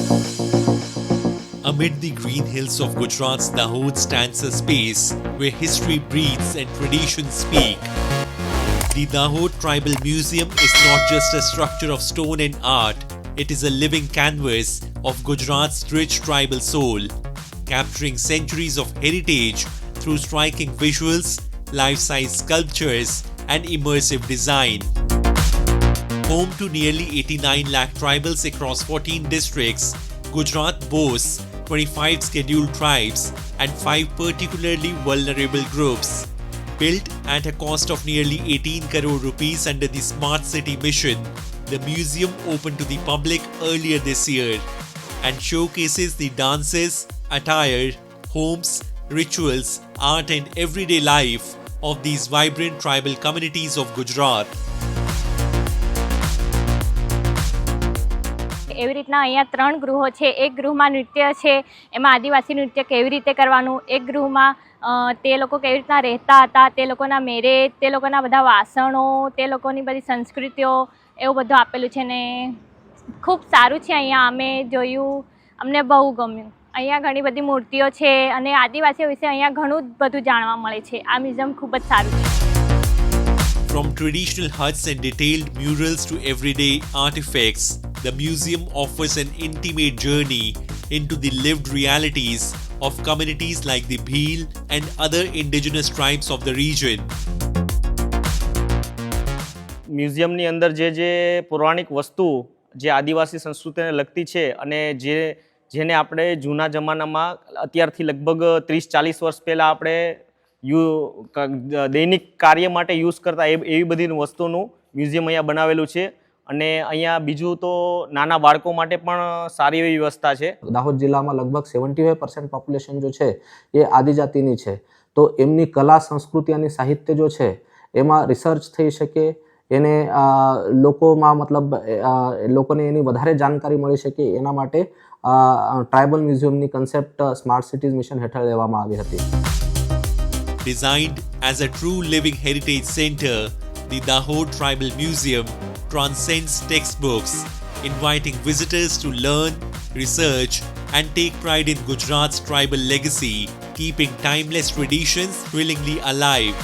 Amid the green hills of Gujarat's Dahod stands a space where history breathes and traditions speak. The Dahod Tribal Museum is not just a structure of stone and art, it is a living canvas of Gujarat's rich tribal soul, capturing centuries of heritage through striking visuals, life-size sculptures, and immersive design. Home to nearly 89 lakh tribals across 14 districts, Gujarat boasts 25 scheduled tribes and 5 particularly vulnerable groups. Built at a cost of nearly 18 crore rupees under the Smart City mission, the museum opened to the public earlier this year and showcases the dances, attire, homes, rituals, art and everyday life of these vibrant tribal communities of Gujarat. એવી રીતના અહીંયા 3 ગૃહો છે. એક ગૃહમાં નૃત્ય છે, એમાં આદિવાસી નૃત્ય કેવી રીતે કરવાનું, એક ગૃહમાં તે લોકો કેવી રીતના રહેતા હતા, તે લોકોના મેરેજ, તે લોકોના બધા વાસણો, તે લોકોની બધી સંસ્કૃતિઓ, એવું બધું આપેલું છે ને ખૂબ સારું છે. અહીંયા અમે જોયું, અમને બહુ ગમ્યું. અહીંયા ઘણી બધી મૂર્તિઓ છે અને આદિવાસીઓ વિશે અહીંયા ઘણું બધું જાણવા મળે છે. આ મ્યુઝિયમ ખૂબ જ સારું છે. From traditional huts and detailed murals to everyday artifacts, the museum offers an intimate journey into the lived realities of communities like the Bhil and other indigenous tribes of the region. મ્યુઝિયમની અંદર જે પૌરાણિક વસ્તુ જે આદિવાસી સંસ્કૃતિને લગતી છે અને જેને આપણે જૂના જમાનામાં અત્યારથી લગભગ 30-40 વર્ષ પહેલાં આપણે દૈનિક કાર્ય માટે યુઝ કરતા એવી બધી વસ્તુનું મ્યુઝિયમ અહીંયા બનાવેલું છે. અને અહીંયા બીજું તો નાના બાળકો માટે પણ સારી એવી વ્યવસ્થા છે. દાહોદ જિલ્લામાં લગભગ 75% પોપ્યુલેશન જો છે એ આદિજાતિની છે, તો એમની કલા સંસ્કૃતિ અને સાહિત્ય જો છે એમાં રિસર્ચ થઈ શકે, એને લોકોમાં મતલબ લોકોને એની વધારે જાણકારી મળી શકે, એના માટે ટ્રાઇબલ મ્યુઝિયમની કન્સેપ્ટ સ્માર્ટ સિટીઝ મિશન હેઠળ લેવામાં આવી હતી. Designed as a true living heritage center, the Dahod Tribal Museum transcends textbooks, inviting visitors to learn, research, and take pride in Gujarat's tribal legacy, keeping timeless traditions thrillingly alive.